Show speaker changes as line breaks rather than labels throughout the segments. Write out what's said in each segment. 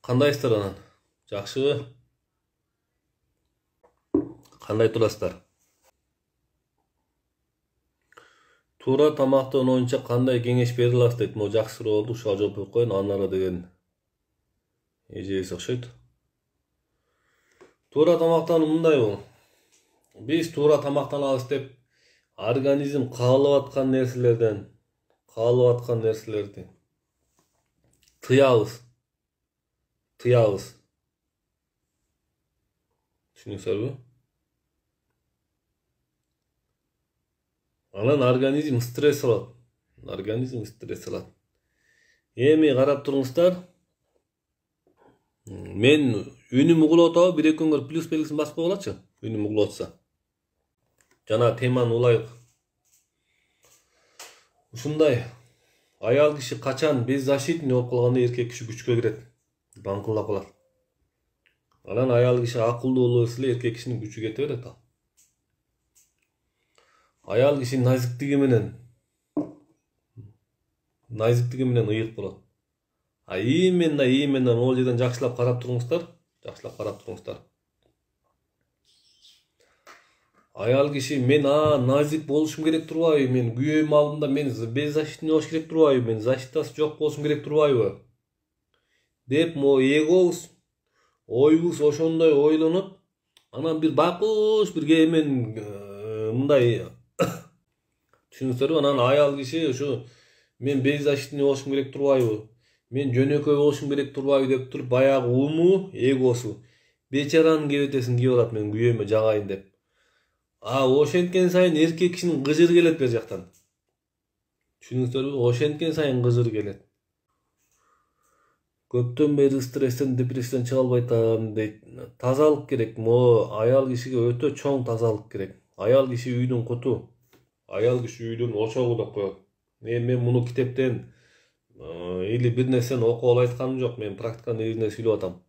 Кандайсыздар анан? Жакшыбы? Кандай турасыздар? Туура тамактануу боюнча кандай кеңеш бере аласыз дейт. Могу жакшы суроо болду. Ушуга жооп берип коеюн. Анара деген эжебиз окшойт. Туура тамактануу мындай бул. Биз туура тамактанабыз деп организм каалап аткан нерселерди тыябыз. Түшүнүңүздөрбү? Анан организм стресс алат. Эми карап туруңуздар. Мен үнүм угулуп атабы, 1-2 күнгө плюс белгисин басып койгулачы. Үнүм угулуп атса. Жана теманы улайык. Ушундай аял киши качан беззащитный болуп калганда эркек киши күчкө кирет. Даңкылдап калат. Анан аял киши акылдуу боло берсе эле эркек кишинин күчү кете берет. Аял киши назиктиги менен ыйык болот. Именно могул жерден жакшылап карап туруңуздар. Аял киши мен назик болушум керек турбайбы? Мен күйөөм алдында мен беззащитный болуш керек турбайбы? Мен защитасы жок болушум керек турбайбы? Деп мо эгобуз, оюбуз ошондой ойлонот. Анан бир байкуш бир кээмен мындай түшүнүңүздөрбү? Анан аял киши ушу мен беззащитный болушум керек турбайбы? Мен жөнөкөй болушум керек турбайбы деп туруп баягы эгосу бечаранын кебетесин кийип алат мен күйөөмө жагайын деп. Ошенткен сайын эркек кишинин гыжыр келет бер жактан. Түшүнүңүздөрбү? Ошенткен сайын гыжыр келет. Көптөн бери стресстен, депрессиядан чыга албай атам дейт. Тазалык керек. Аял кишиге өтө чоң тазалык керек. Аял киши үйдүн куту. Аял киши үйдүн ошогу деп коет. Мен муну китептен или бир нерсени окуп алып айтканым жок. Мен практиканын негизинде сүйлөп атам.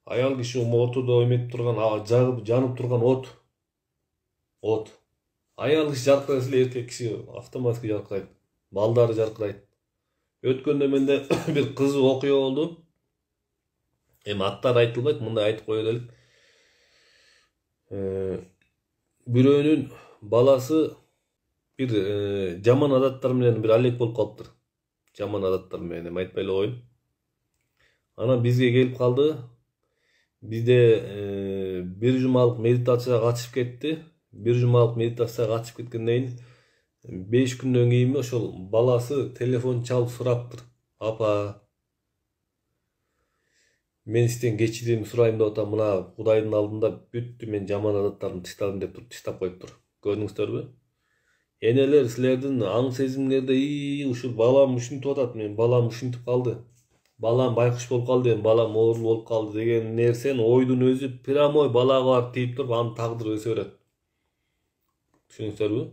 Аял киши отудо эметип турган, жанып турган от. Аял киши жаркыраса эле эркек киши автоматик жаркырайт. Балдары жаркырайт. Өткөндө менде бир кызык окуя болду. Эми аттары айтылбайт, мындай айтып кое делик. Бирөөнүн баласы бир жаман адаттар менен бир алек болуп калыптыр. Жаман адаттар менен эми айтпай эле коеюн. Анан бизге келип калды. Бизде бир жумалык медитацияга катышып кетти. Бир жумалык медитацияга катышып кеткенден кийин 5 күндөн кийинби ошол баласы телефон чалып сураптыр. Апа, мен сизден кечирим сурайм деп атам, мына Кудайдын алдында бүттү, мен жаман адаттарымды тыштадым деп туруп тыштап коюптур. Көрдүңүздөрбү? Энелер, силердин аң сезимиңерде ушу балам ушинтип атат, мен балам ушинтип калды. Балам байкуш болуп калды, балам оору болуп калды деген нерсени ойдун өзү прямой балага барып тийип туруп анын тагдыры өсө берет. Түшүнүңүздөрбү?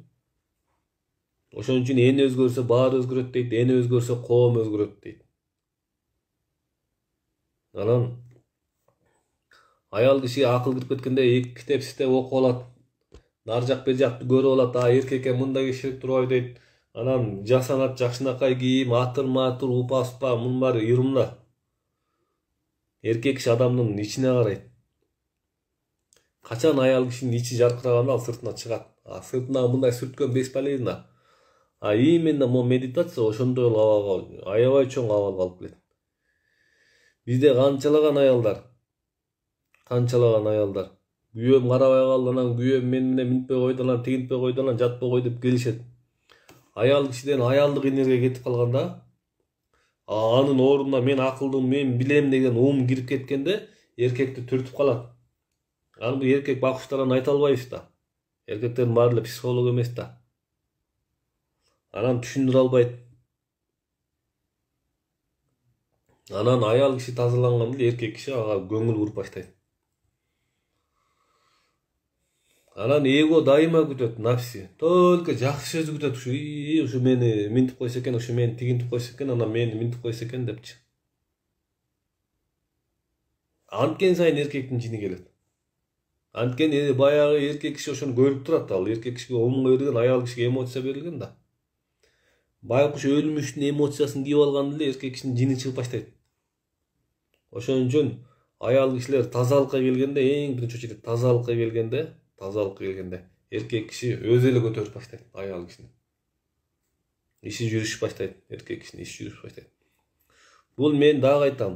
Ошон үчүн эне өзгөрсө баары өзгөрөт дейт, эне өзгөрсө коом өзгөрөт дейт. Анан аял кишиге акыл кирип кеткенде китеп окуп алат. Нар жак бер жакты көрүп алат. Эркекке мындай кишилик турбайбы дейт. Анан жасанат жакшынакай кийим, атыр, упа-спа, мунун баары ыйрымда. Эркек киши адамдын ичине карайт. Качан аял кишинин ичи жаркыраганда ал сыртына чыгат. Сыртына мындай сүрткөн бесполезно. Именно медитация ошондой абалга, аябай чоң абалга алып келет. Бизде канчалаган аялдар күйөөм карабай калды, анан күйөөм мен менен минтпей койду, анан тигинтпей койду, анан жатпай койду деп келишет. Аял кишиден аялдык энергия кетип калганда, анын ордуна мен акылдуу, мен билем деген кирип кеткенде эркекти түртүп калат. Анан бул эркек байкуштардан айта албайбыз да. Эркектердин баары эле психолог эмес да. Анан түшүндүрө албайт. Анан аял киши тазаланганда эркек киши ага көңүл буруп баштайт. Анан эго дайыма күтөт, нафси. Только жакшы сөз күтөт. Ушу мени минтип койсо экен, ушу мени тигинтип койсо экен, анан мени минтип койсо экен депчи. Анткен сайын эркектин жини келет. Анткен баягы эркек киши ошону көрүп турат. Ал эркек кишиге омунга берилген, аял кишиге эмоция берилген да. Байкуш өлмүштүн эмоциясын кийип алганда эле эркек кишинин жини чыгып баштайт. Ошон үчүн аял кишилер тазалыкка келгенде, эң биринчи очередде тазалыкка келгенде эркек киши өзү эле көтөрүп баштайт аял кишини. Иши жүрүшүп баштайт, эркек кишинин иши жүрүшүп баштайт. Бул мен дагы айтам.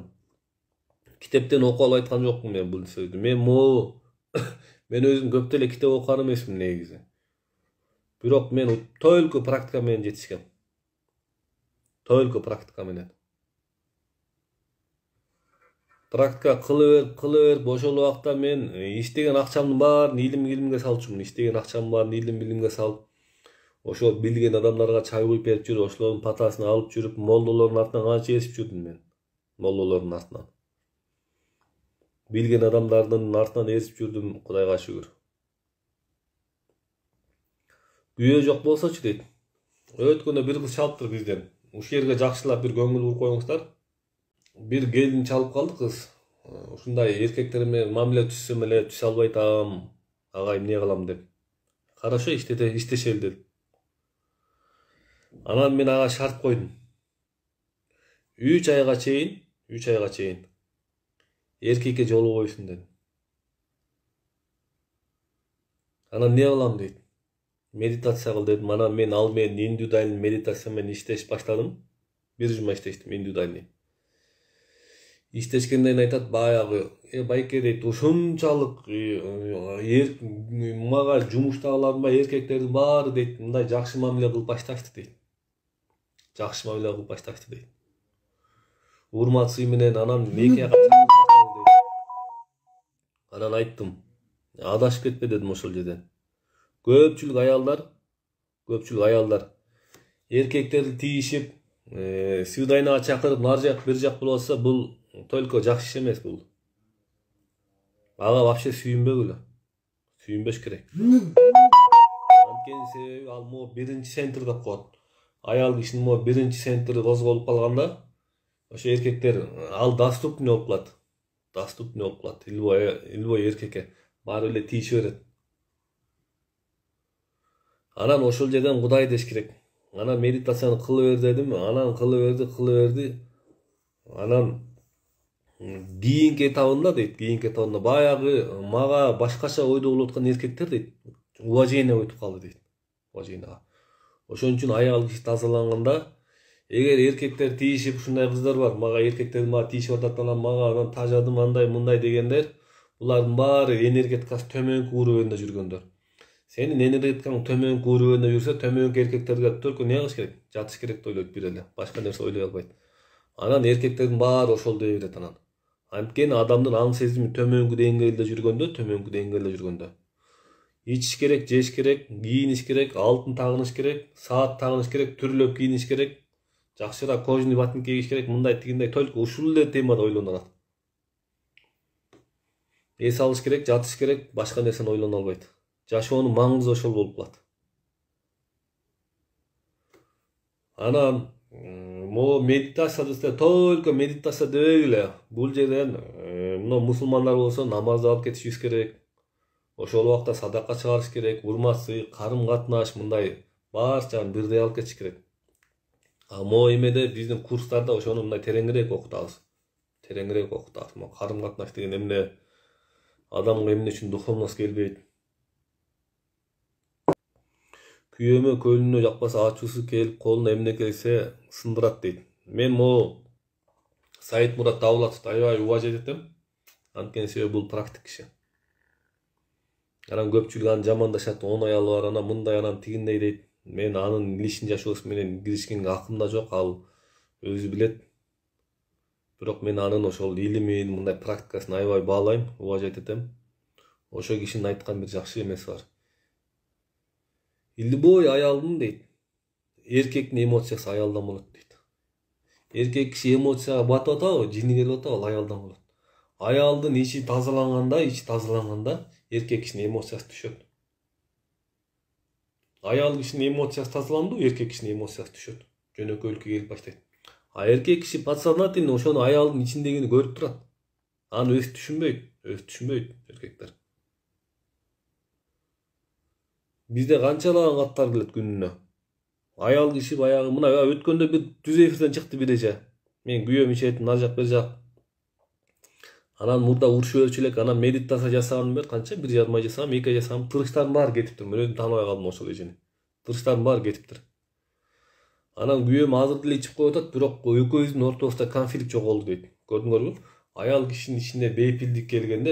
Китептен окуп алып айткан жокмун мен бул сөздү. Мен өзүм көп деле китеп окуган эмесмин негизи. Бирок мен только практика менен жетишкем. Только практика менен. Практика кыла берип ошол убакта мен иштеген акчамдын баарын илим-билимге салчумун. Иштеген акчамдын баарын илим-билимге салып, ошол билген адамдарга чай куюп берип жүрүп, ошолордун патасын алып жүрүп, молдолордун артынан канча ээрсип жүрдүм мен. Молдолордун артынан. Билген адамдардын артынан ээрсип жүрдүм, Кудайга шүгүр. Күйөө жок болсочу дейт. Өткөндө бир кыз чалыптыр бизден. Ушул жерге жакшылап бир көңүл буруп коюңуздар. Bir gelin çalıp kaldı kız. Ушундай эркектер менен мамиле түзсөм эле түзө албай атам. Агайым эмне кылам деп. Хорошо иштешели дедим. Анан мен ага шарт койдум. 3 айга чейин эркекке жолугбойсуң дедим. Анан эмне кылам дейт. Медитация кыл дедим. Анан мен индивидуальный медитация менен иштеш баштадым. Bir жума иштештим индивидуальный. İşteşkenden айтат баягы, байке дейт, ушунчалык мага жумуштагылардын баары эркектердин баары дейт, мындай жакшы мамиле кылып башташты дейт. Жакшы мамиле кылып башташты дейт. Урматсы менен анан мекеге чакырып дейт. Анан айттым, адашып кетпе дедим ошол жерден. Көпчүлүк аялдар эркектерди тийишип, свидайнага чакырып, нар жак, бир жак болуп атса, бул только жакшы иш эмес бул. Ага вообще сүйүнбөш керек. Анткени себеби ал могу биринчи центр деп коет. Аял кишинин могу биринчи центри козголуп калганда, ошо эркектер ал доступный болуп калат. Любой эркекке баары эле тийише берет. Анан ошол жерден Кудай деш керек. Анан медитацияны кыла бер дедим, анан кыла берди. Анан кийинки этабында баягы мага башкача ойдо болуп аткан эркектер дейт, уважение өтүп калды дейт. Уважениега. Ошон үчүн аял киши тазаланганда, эгер эркектер тийишип, ушундай кыздар бар, мага эркектердин мага тийишип атат, анан мага анан тажадым андай мындай дегендер, булардын баары энергетикасы төмөнкү уровеньде жүргөндөр. Сенин энергетикаң төмөнкү уровеньде жүрсө, төмөнкү эркектерге только эмне кылыш керек? Жатыш керек деп ойлойт бир эле. Башка нерсе ойлой албайт. Анан эркектердин баары ошол дей берет анан. Анткени адамдын аң сезими төмөнкү деңгээлде жүргөндө. Ичиш керек, жеш керек, кийиниш керек, алтын тагыныш керек, саат тагыныш керек, түрлөп кийиниш керек, жакшыраак кожаный ботинка кийиш керек, мындай тигиндей только ушул эле темада ойлонот. Эс алыш керек, жатыш керек, башка нерсени ойлоно албайт. Жашоонун маңызы ошол болуп калат. Анан медитация десе только медитация дебегиле. Бул жерден мына мусулмандар болсо намаз алып кетишибиз керек. Ошол убакта садака чыгарыш керек, урматсый, карым катнаш мындай барчаны бирдей алып кетиш керек. Мо эмеде биздин курстарда ошону мындай тереңирээк окутабыз. Мо карым катнаш деген эмне, адамга эмне үчүн духовность келбейт. Күйөөмө көлүнө жакпаса ачуусу келип, колуна эмне келсе сындырат дейт. Мен могу Саид Мурат Давлатовду аябай уважать этем. Анткени себеби бул практик киши. Анан көпчүлүк аны жамандашат, 10 аялы бар, анан мындай, анан тигиндей дейт. Мен анын личный жашоосу менен киришкенге акым да жок, ал өзү билет. Бирок мен анын ошол илимин, мындай практикасын аябай баалайм, уважать этем. Ошол кишинин айткан бир жакшы эмеси бар. Любой аялдын дейт, эркектин эмоциясы аялдан болот дейт. Эркек киши эмоцияга батып атабы, жини келип атабы, ал аялдан болот. Аялдын ичи тазаланганда, эркек кишинин эмоциясы түшөт. Аял кишинин эмоциясы тазаланды, эркек кишинин эмоциясы түшөт. Жөнөкөйлүккө келип баштайт. А эркек киши подсознательно ошону аялдын ичиндегини көрүп турат. Аны өзү түшүнбөйт эркектер. Бизде канчалаган каттар келет күнүнө. Аял киши баягы мына өткөндө бир түз эфирден чыкты бир эже. Мен күйөөм ичет, нар жак, бер жак. Анан мурда урушуп өлчү элек, анан медитация жасаганым бар, канча 1,5 ай жасагам, 2 ай жасагам, тырыштарым баары кетиптир. Мен өзүм тааныбай калдым ошол эжени. Тырыштарым баары кетиптир. Анан күйөөм азыр деле ичип коюп атат, бирок экөөбүздүн ортобузда конфликт жок болду дейт. Көрдүңөрбү? Аял кишинин ичине бейпилдик келгенде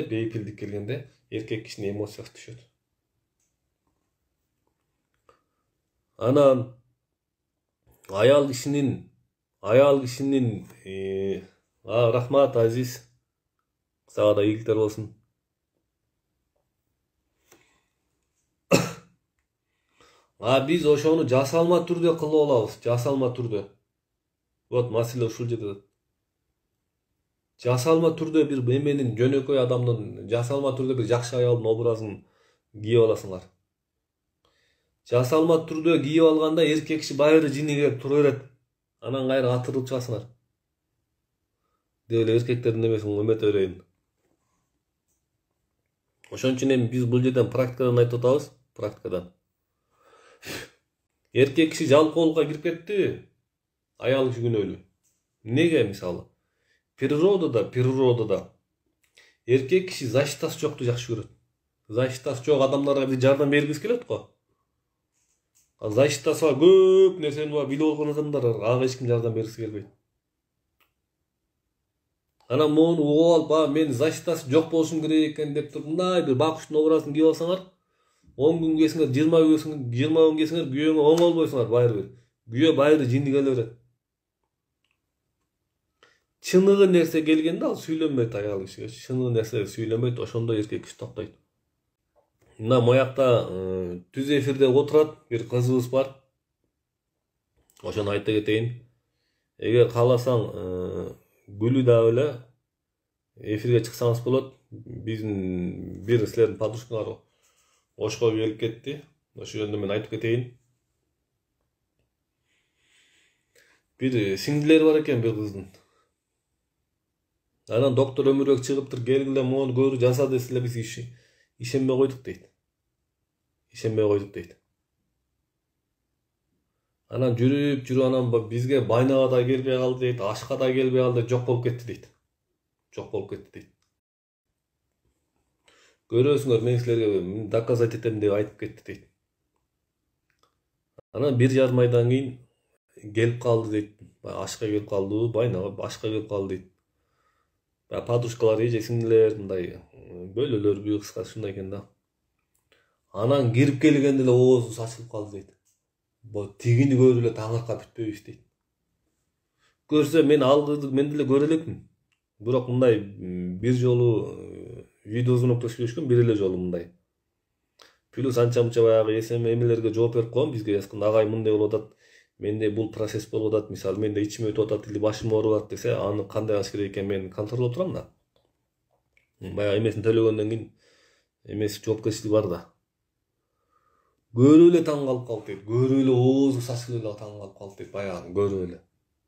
эркек кишинин эмоциясы түшөт. Анан аял кишинин рахмат Азиз. Сага да ийгиликтер болсун. Биз ошону жасалма түрдө кылып алабыз, жасалма түрдө. Вот маселе ушул жерде. Жасалма түрдө бир эменин, жөнөкөй адамдын жасалма түрдө бир жакшы аялдын образын кийип аласыңар. Жасалма түрдө кийип алганда эркек киши байыры жинигип тура берет. Анан кайра атырылып чыгасыңар. Деп эле эркектердин эмесин эмете берейин. Ошон үчүн эми биз бул жерден практикадан айтып атабыз, практикадан. Эркек киши жалкоолукка кирип кетти, аял киши күнөөлүү. Неге мисалы? Природада эркек киши защитасы жокту жакшы көрөт. Защитасы жок адамдарга бир жардам бергиси келет го. Защитасы бар көп нерсени билип болгон адамдар ага эч ким жардам бергиси келбейт. Анан мону угуп алып, мен защитасы жок болушум керек экен деп туруп, мындай бир бакуштун образын кийип алсаңар, 10 күн кесиңер, 20 күн кесиңер, күйөөңө оң болбойсуңар байыры бир. Күйөө байыры жинди келе берет. Чыныгы нерсе келгенде ал сүйлөнбөйт аял кишиге. Чыныгы нерсе сүйлөнбөйт, ошондо эркек киши токтойт. Мына моякта түз эфирде отурат бир кызыбыз бар. Ошону айта кетейин. Эгер кааласаң, Гүлү да эле эфирге чыксаңыз болот. Биздин бир силердин подружкаңар Ошко келип кетти. Ошол жөнүндө мен айтып кетейин. Бир сиңдилери бар экен бир кыздын. Анан доктор Өмүрбек чыгыптыр, келгиле мону көрүү жаса десе эле биз ишенбей койдук дейт. Анан жүрүп анан бизге байнага да келбей калды дейт, ашка да келбей калды, жок болуп кетти дейт. Көрөсүңөр, мен силерге доказать этем деп айтып кетти дейт. Анан 1,5 айдан кийин келип калды дейт. Ашка келип калды, байнага ашка келип калды дейт. Подружкалар, эже сиңдилер, мындай бөлөлөрбү, кыскасы ушундай экен да. Анан кирип келгенде эле оозу сачылып калды дейт. Тигини көрүп эле таңыркап бүтпөйбүз дейт. Көрсө мен ал кызды мен деле көрө элекмин. Бирок мындай бир жолу видеозвонокто сүйлөшкөн, бир эле жолу мындай. Плюс анча-мынча баягы эсем эмелерге жооп берип койгом, бизге жазганда агай мындай болуп атат, менде бул процесс болуп атат, мисалы менде ичим өтүп атат или башым ооруп атат десе, аны кандай кылыш керек экен мен контролдоп турам да. Баягы эмесин төлөгөндөн кийин эмеси жоопкерчилиги бар да. Көрүп эле таң калып калды дейт. Көрүп эле оозу сачылып эле таң калып калды дейт, баягы көрүп эле.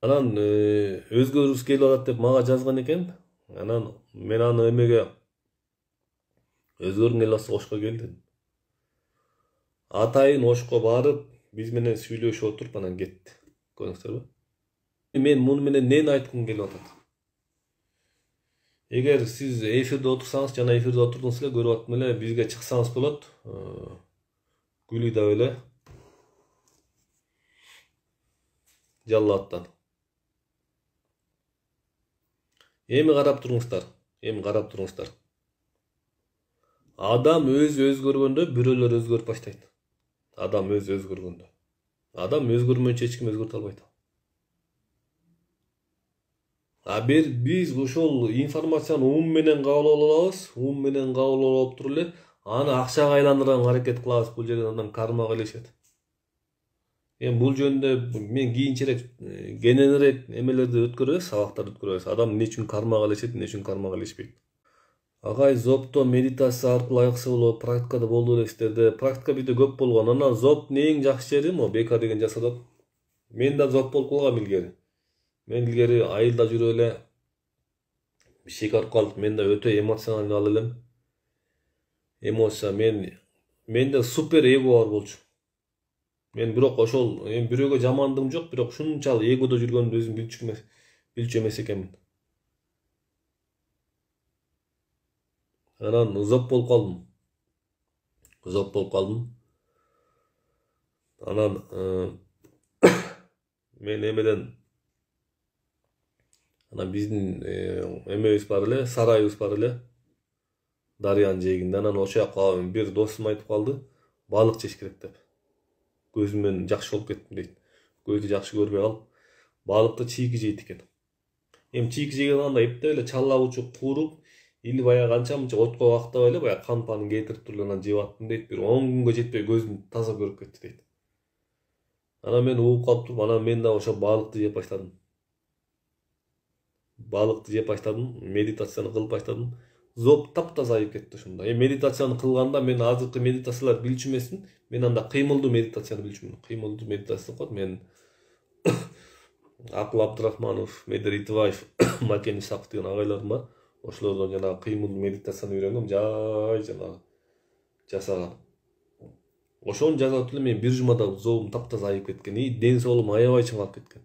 Анан өзгөрүш келип атат деп мага жазган экен. Анан мен аны эмеге өзгөргүң келип атса Ошко кел дедим. Атайын Ошко барып, биз менен сүйлөшүп отуруп анан кетти. Көрдүңүздөрбү? Мен муну менен эмнени айткым келип атат? Эгер сиз эфирде отурсаңыз, жана эфирде отурдуңуз эле, көрүп аттым эле, бизге чыксаңыз болот. Гүлү да эле Жаллаттан. Эми карап туруңуздар. Адам өзү өзгөргөндө бирөөлөр өзгөрүп баштайт. Адам өзгөрмөйүнчө эч ким өзгөртө албайт. Биз ушул информацияны ум менен кабыл алабыз, ум менен кабыл алып туруп эле аны акчага айландырганга аракет кылабыз. Бул жерден андан кармак илешет. Эми бул жөнүндө мен кийинчерээк кененирээк эмелерди өткөрөбүз, сабактарды өткөрөбүз. Адам эмне үчүн кармак илешет, эмне үчүн кармак илешпейт. Агай зопто медитация аркылуу айыкса болот, практикада болду элесиздерде. Практика бизде көп болгон. Анан зоптун эң жакшы жери мо бека деген жасадык. Мен да зоп болуп калгам илгери. Мен илгери айылда жүрүп эле бишек арып калдык. Мен да өтө эмоционалдуу элем. Эмоция менде супер эго бар болчу. Мен бирок ошол бирөөгө жамандыгым жок, бирок ушунчалык эгодо жүргөндү өзүм билчү эмес экенмин. Анан узап болуп калдым. Анан мен эмеден анан биздин эмебиз бар эле, сарайыбыз бар эле. Дарыянын жээгинде. Анан ошол жака бир досум айтып калды, балык жеш керек деп. Көзүм менен жакшы болуп кеттим дейт. Көздү жакшы көрбөй калып, балыкты чийки жейт экен. Эми чийки жеген анда эптеп эле чаллабучу кууруп, или баягы канча мынча отко актабай эле баягы кан панын кетирип туруп анан жеп аттым дейт. Бир 10 күнгө жетпей көзүм таза көрүп кетти дейт. Анан мен угуп калыптым, анан мен да ошо балыкты жеп баштадым. Медитацияны кылып баштадым. Зоб таптаза айып кетти ошондо. Медитацияны кылганда мен азыркы медитацияларды билчү эмесмин. Мен анда кыймылдуу медитацияны билчүмүн. Кыймылдуу медитация коет. Мен Акыл Абдырахманов, Медер Итибаев, Макен Исаков деген агайларым бар. Ошолордон жанагы кыймылдуу медитацияны үйрөнгөм. Жанагы жасаган. Ошону жасап эле мен бир жумада зобум таптаза айып кеткен. Ден соолугум аябай чыңалып кеткен.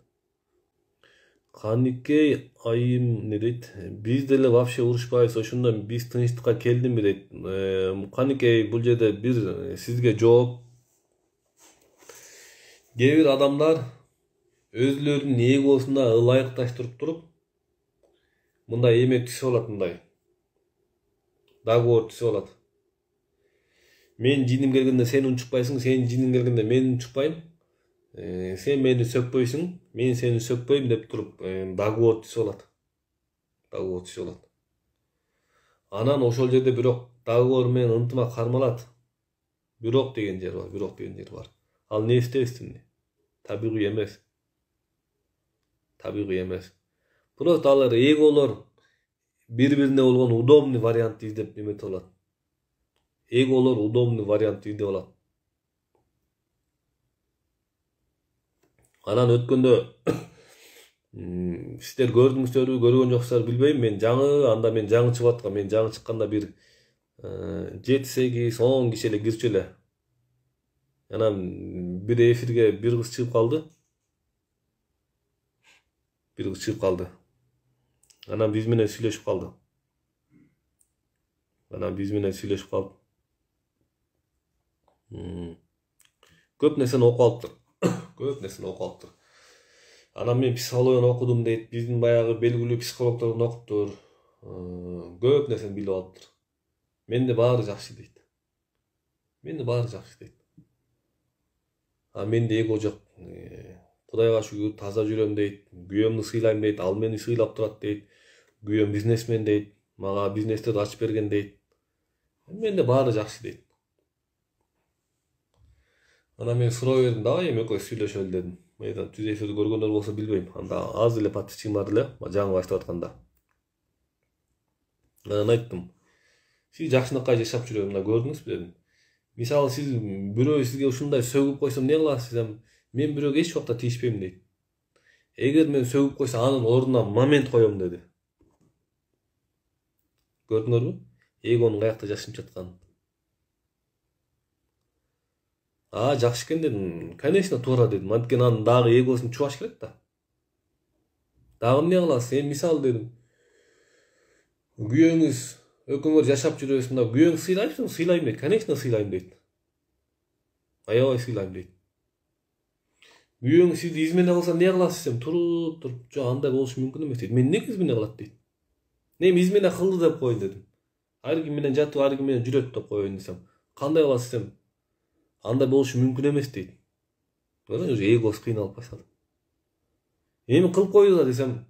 Каникей айым не дейт? Биз деле вообще урушпайбыз. Ошондо биз тынчтыкка келдимби дейт. Каникей бул жерде бир сизге жооп. Кээ бир адамдар өзүлөрүнүн эгосуна ылайыкташтырып туруп мындай эме түшүп алат, мындай договор түшүп алат. Мен жиним келгенде сен унчукпайсың, сен жиниң келгенде мен унчукпайм. Сен мени сөкпөйсүң, мен сени сөкпөйм деп туруп договор түшүп алат. Анан ошол жерде бирок договор менен ынтымак кармалат. Бирок деген жер бар. Ал не истебиз? Табигый эмес. Просто алар эголор бири-бирине болгон удобный вариантты издеп неметип алат. Эголор удобный вариант издеп алат. Анан өткөндө сиздер көрдүңүздөрбү, көргөн жоксуздар билбейм. Мен жаңы чыгып аткан. Мен жаңы чыкканда бир 7-8-10 киши эле кирчү эле. Анан бир эфирге бир кыз чыгып калды. Анан биз менен сүйлөшүп калды. Көп нерсени окуп алыптыр. Анан мен психологияны окудум дейт. Биздин баягы белгилүү психологдордон окуптур. Көп нерсени билип алыптыр. Менде баары жакшы дейт. А менде эго жок. Кудайга шүгүр, таза жүрөм дейт. Күйөөмдү сыйлайм дейт. Ал мени сыйлап турат дейт. Күйөөм бизнесмен дейт. Мага бизнестерди ачып берген дейт. Менде баары жакшы дейт. Анан мен суроо бердим, давай эми экөөбүз сүйлөшөлү дедим. Мейдан түз эфирди көргөндөр болсо билбейм. Анда аз эле подписчигим бар эле, жаңы баштап атканда. Анан айттым, сиз жакшынакай жашап жүрөм, мына көрдүңүзбү дедим. Мисалы сиз бирөө сизге ушундай сөгүп койсом эмне кыласыз? Мен бирөөгө эч убакта тийишпейм дейт. Эгер мен сөгүп койсо анын ордуна момент коем деди. Көрдүңөрбү? Эгонун каякта жашынып жатканын. Жакшы экен дедим. Конечно, туура дедим. Анткени анын дагы эгосун чубаш керек да. Дагы эмне кыласыз? Мисалы дедим. Күйөөңүз экөөңөр жашап жүрөсүз, мына күйөөңү сыйлайсың, сыйлайм дейт. Конечно, сыйлайм дейт. Аябай сыйлайм дейт. Күйөөңүз сизди измена кылса эмне кыласыз? Туруп, жок, андай болушу мүмкүн эмес дейт. Мен эмнеге измена кылат дейт. Эми измена кылды деп коеюн дедим. Ар ким менен жатып, ар ким менен жүрөт деп коеюн десем. Кандай кыласыз? Андай болушу мүмкүн эмес дейт. Уже эгосу кыйналып баштады. Эми кылып коюла десем,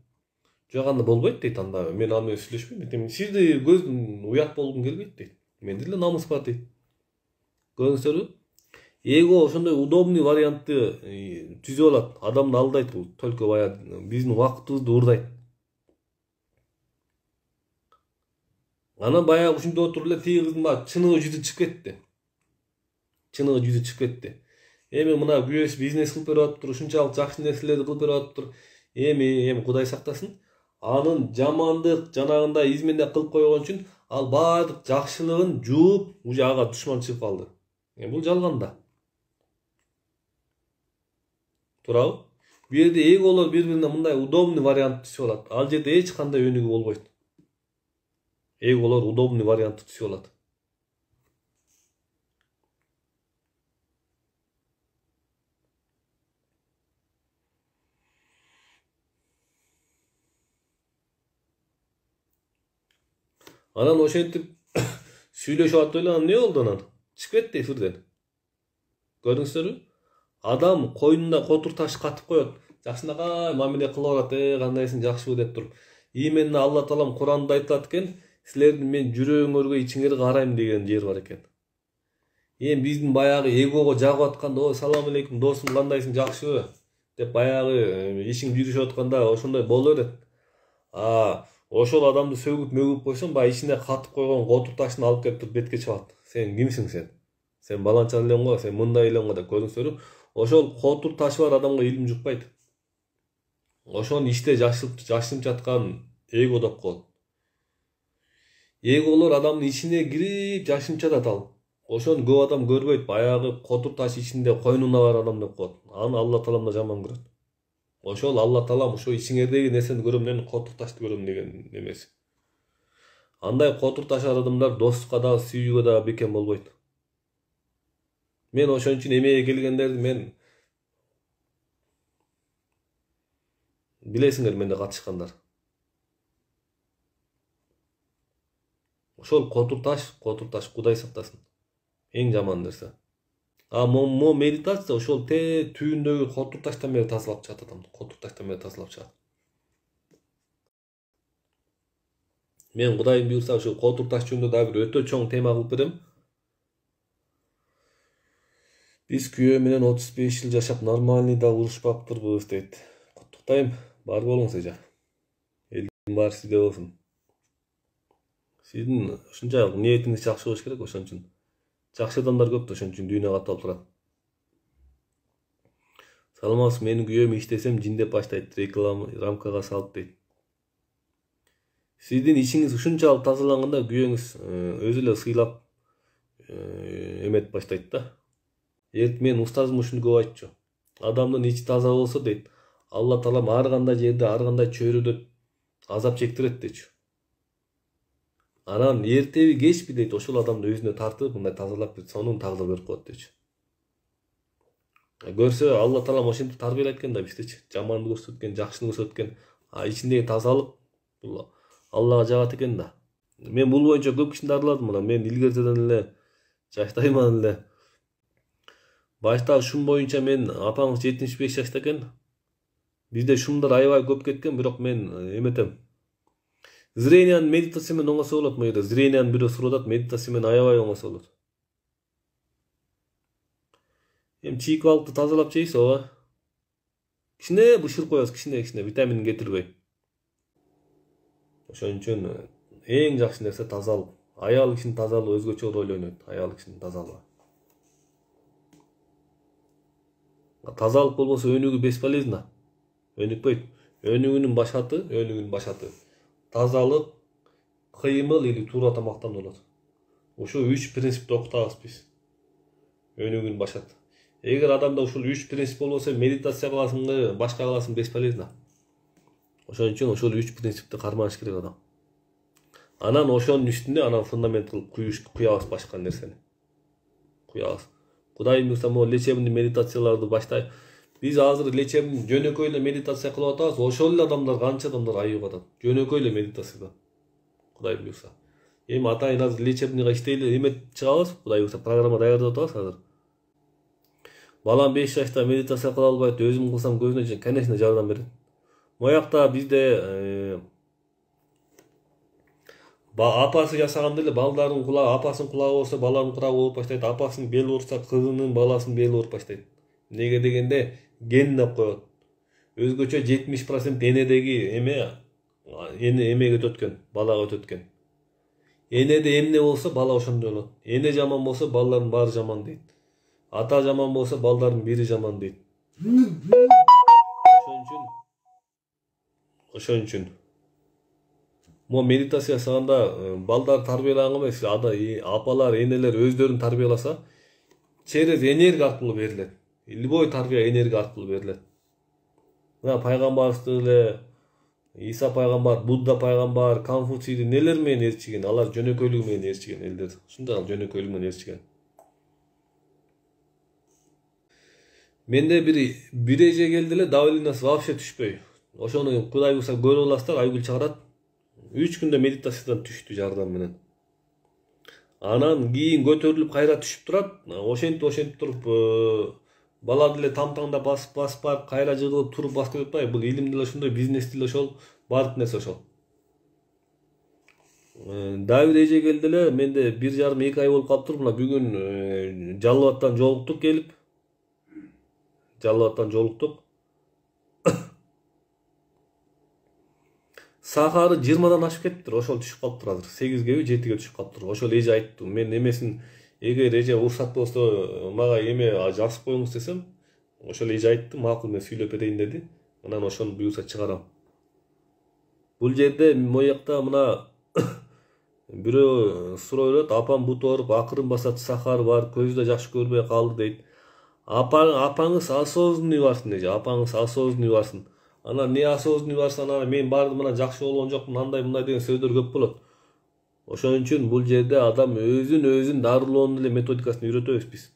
жок, анда болбойт дейт. Анда мен ал менен сүйлөшпөйм дейт. Сизди көздүн уят болгум келбейт дейт. Менде деле намыс бар дейт. Көрдүңүздөрбү? Эго ошондой удобный вариантты түзүп алат. Адамды алдайт бул. Только баягы биздин убактыбызды уурдайт. Анан баягы ушинтип отуруп эле тиги кыздын баягы чыныгы жүзү чыгып кетти. Эми мына күйөөсү бизнес кылып берип атыптыр, ушунчалык жакшы нерселерди кылып берип атыптыр. Эми Кудай сактасын, анын жамандык жанагындай измене кылып койгон үчүн ал баардык жакшылыгын жууп, уже ага душман чыгып калды. Бул жалган да. Туурабы? Бу жерде эголор бири-бирине мындай удобный вариант түшүп алат. Ал жерде эч кандай өнүгүү болбойт. эголор удобный вариантты түшүп алат. Анан ошентип сүйлөшүп атып эле анан эмне болду анан? Чыгып кетти эфирден. Көрдүңүздөрбү? Адам койнуна котур таш катып коет. Жакшынакай мамиле кылып атат, кандайсың жакшыбы деп туруп. Именно Алла Таалам Куранда айтылат экен, силердин мен жүрөгүңөргө ичиңерге карайм деген жер бар экен. Эми биздин баягы эгого жагып атканда, "О, салам алейкум досум, кандайсың, жакшыбы?" деп баягы ишиң жүрүшүп атканда ошондой боло берет. Ошол адамды сөгүп мөгүп койсоң, баягы ичине катып койгон котур ташын алып келип туруп бетке чабат. Сен кимсиң сен? Сен баланча элең го, сен мындай элең го деп көрдүңүздөрбү? Ошол котур ташы бар адамга илим жукпайт. Ошону ичте жашынып жаткан эго деп коет. Эголор адамдын ичине кирип жашынып жатат ал. Ошону көп адам көрбөйт. Баягы котур таш ичинде койнуна бар адам деп коет. Аны Алла Таалам да жаман көрөт. Ошол Алла Таалам ошо ичиңердеги нерсени көрөм, мен котур ташты көрөм деген немеси. Андай котур таш адамдар достукка да, сүйүүгө да бекем болбойт. Мен ошон үчүн эмеге келгендерди мен билесиңер, менде катышкандар. Ошол котур таш Кудай сактасын. Эң жаман нерсе. Мо медитация ошол түйүндөгү котур таштан бери тазалап чыгат адамды. Котур таштан бери тазалап чыгат. Мен Кудайым буйрса ошол котур таш жөнүндө да бир өтө чоң тема кылып берем. Биз күйөө менен 35 жыл жашап нормальный да урушпаптырбыз дейт. Куттуктайм, бар болуңуз эже. Элдин баары сизде болсун. Сиздин ушунчалык ниетиңиз жакшы болуш керек, ошон үчүн. Жакшы адамдар көп да, ошон үчүн дүйнөгө катталып турат. Саламатсыз, менин күйөөм иштесем жиндеп баштайт, рамкага салып дейт. Сиздин ичиңиз ушунчалык тазаланганда күйөөңүз өзү эле сыйлап эметип баштайт да. Мен устазым ушуну көп айтчу. Адамдын ичи таза болсо дейт, Алла Таалам ар кандай жерде, ар кандай чөйрөдө азап чектирет дейчү. Анан эртеби кечпи дейт, ошол адамды өзүнө тартып, мындай тазалап сонун тагдыр берип коет дейчү. Көрсө Алла Таалам ошентип тарбиялайт экен да биздичи. Жаманды көрсөткөн, жакшыны көрсөткөн, ичиндеги тазалык бул Аллага жагат экен да. Мен бул боюнча көп кишини дарыладым мына. Мен илгертеден эле жаштайман эле. Башта шум боюнча мен апаңыз 75 жашта экен. Бизде шумдар аябай көп кеткен, бирок мен эметем. Зрениянын медитация менен оңосо болот му жерде. Зрениянын бирөө сурап атат, медитация менен аябай оңосо болот. Эми чийик балыкты тазалап жейсиз, ооба. Кичине бышыр коесуз, кичине витаминин кетирбей. Ошон үчүн эң жакшы нерсе тазалык. Аял кишинин тазалыгы өзгөчө роль ойнойт. Аял кишинин тазалыгы. Тазалык болбосо өнүгүү бесполезно. Өнүкпөйт. Өнүгүүнүн башаты. Тазалык, кыймыл или туура тамактануу болот. Ошо 3 принципти окутабыз биз. Өнүгүүнүн башаты. Эгер адамда ушул 3 принцип болбосо, медитация кыласыңбы, башка кыласың бесполезно. Ошон үчүн ошол 3 принципти карманыш керек адам. Анан ошонун үстүнө анан фундамент кылып куябыз башка нерсени. Куябыз. Кудайым буйрса, лечебный медитацияларды баштай. Биз азыр лечебный жөнөкөй эле медитация кылып атабыз. Ошол эле адамдар, канча адамдар айыгып атат. Жөнөкөй эле медитациядан. Кудайым буйрса. Эми атайын азыр лечебныйга иштейле эметип чыгабыз. Кудай буйрса программа даярдап атабыз азыр. Балам 5 жашта медитация кыла албайт, өзүм кылсам көбүнө конечно жардам берет. Моякта бизде апасы жасаганда эле балдардын кулагы, апасынын кулагы болсо баланын кулагы ооруп баштайт, апасынын бели ооруса кызынын, баласынын бели ооруп баштайт. Неге дегенде ген деп коет. Өзгөчө 70% энедеги эмеге өтөт экен, балага өтөт экен. Энеде эмне болсо бала ошондой болот. Эне жаман болсо балдардын баары жаман дейт. Ата жаман болсо балдардын бири жаман дейт. Ошон үчүн медитация жасаганда балдар тарбияланган эмес, апалар, энелер өздөрүн тарбияласа, через энергия аркылуу берилет. Любой тарбия энергия аркылуу берилет. Мына пайгамбарыбызды эле Иса пайгамбар, Будда пайгамбар, Конфуцийди нелер менен ээрчиген, алар жөнөкөйлүгү менен ээрчиген элдер. Ушундай жөнөкөйлүгү менен ээрчиген. Менде bir эже келди эле, давлениесі вообще түшпөй. Ошону Кудай буйрса көрүп аласыздар, Айгүл чыгарат. 3 күндө медитациядан түштү жардам менен. Анан кийин көтөрүлүп кайра түшүп турат. Ошентип туруп бала деле там-тамда басып барып кайра жыгылып туруп басып кетип атпайбы. Бул илим деле ошондой, бизнес деле ошол, баардык нерсе ошол. Давид эже келди эле, менде 1,5-2 ай болуп калыптыр. Мына бүгүн Жалал Абадтан жолуктук келип. Жалал Абадтан жолуктук. Сахары 20дан ашып кетиптир, ошол түшүп калыптыр азыр. 8ге 7ге түшүп калыптыр. Ошол эже айтты. Мен эмесин, эгер эже уруксат болсо мага эме жазып коюңуз десем, ошол эже айтты, макул мен сүйлөп берейин деди. Анан ошону буюрса чыгарам. Бул жерде моякта мына бирөө суроо берет, апам бут ооруп, акырын басат, сахар бар, көздө жакшы көрбөй калды дейт. Апаңыз осознанный барсын эже, апаңыз осознанный барсын. Анан не осознанный барсын, анан мен бардым мына жакшы болгон жокмун, андай мындай деген сөздөр көп болот. Ошон үчүн бул жерде адам өзүн дарылоонун эле методикасын үйрөтөбүз биз.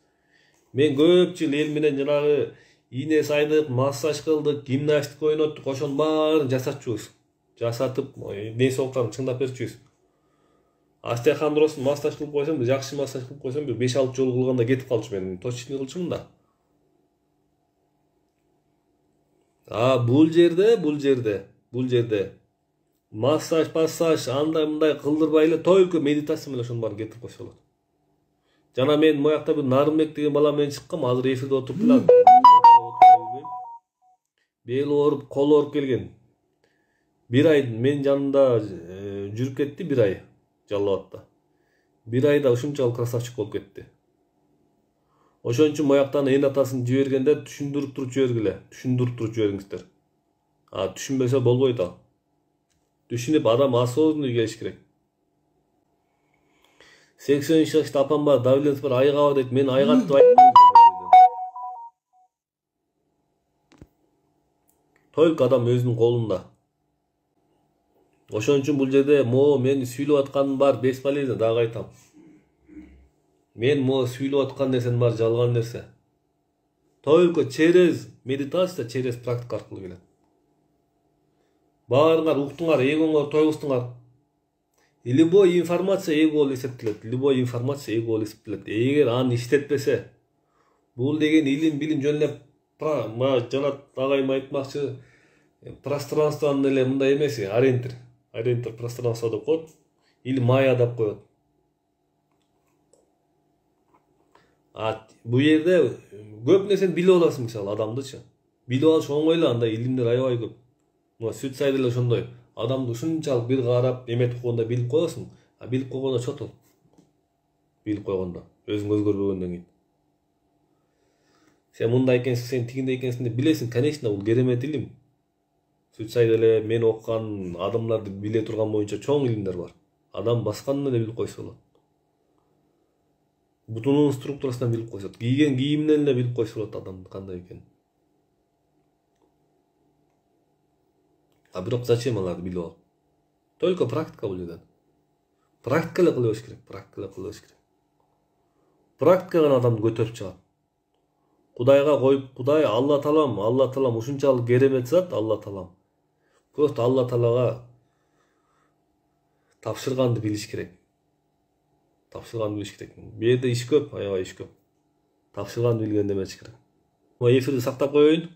Мен көп жыл эл менен жанагы ийне сайдык, массаж кылдык, гимнастика ойноттук, ошонун баарын жасатчубуз. Жасатып, несі окуган чыңдап берчүбүз. Остеохондроздун массаж кылып койсом, жакшы массаж кылып койсом, бир 5-6 жолу кылганда кетип калчу мен. Точечный кылчумун да. Бул жерде массаж, андай мындай кылдырбай эле только медитация менен ошонун баарын кетирип койсо болот. Жана мен моякта бир Нарынбек деген бала менен чыккам, азыр эфирде отуруп эле. Бели ооруп, колу ооруп келген. 1 ай мен жанымда жүрүп кетти, 1 ай Жалал Абадта. 1 айда ушунчалык красавчик болуп кетти. Ошон үчүн мояктан эн атасын жибергенде түшүндүрүп туруп жибериңиздер. Түшүнбөсө болбойт ал. Түшүнүп адам осознанный келиш керек. 80 жашта апам бар, давлениесі бар, айыгаба дейт. Мен айгат деп айтпайм. Только адам өзүнүн колунда. Ошон үчүн бул жерде мен сүйлөп атканым бар, бесполезно, дагы айтам. Мен сүйлөп аткан нерсенин бар жалган нерсе. Только через медитация, через практика аркылуу келет. Баарыңар уктуңар, эгоңор тойгуздуңар. Любой информация эго болуп эсептелет. Эгер аны иштетпесе, бул деген илим, билим жөн эле жана агайым айтмакчы, пространствонун эле мындай эмеси, ориентир пространство деп коет. Или майя деп коет. Бул жерде көп нерсени билип аласың, мисалы адамдычы. Билип алыш оңой эле, андай илимдер аябай көп. Сүт сай деле ошондой. Адамды ушунчалык бир карап эметип койгондо билип коесуң, билип койгондо чот ол. Билип койгондо, өзүң өзгөрбөгөндөн кийин. Сен мындай экенсиң, сен тигиндей экенсиң деп билесиң, конечно, бул керемет илим. Сүт сай деле мен окуган адамдарды биле турган боюнча чоң илимдер бар. Адам басканын эле билип койсо болот. Бутунун структурасынан билип койсо болот. Кийген кийиминен эле билип койсо болот адамдын кандай экенин. Бирок зачем аларды билип алып? Только практика бул жерде. Практика эле кыла бериш керек. Практика гана адамды көтөрүп чыгат. Кудайга коюп, Кудай Алла Таалам ушунчалык керемет зат, Алла Таалам. Просто Алла Таалага тапшырганды билиш керек. Бул жерде иш көп, аябай иш көп. Тапшырганды билгенде эмес керек. Эфирди сактап коеюн.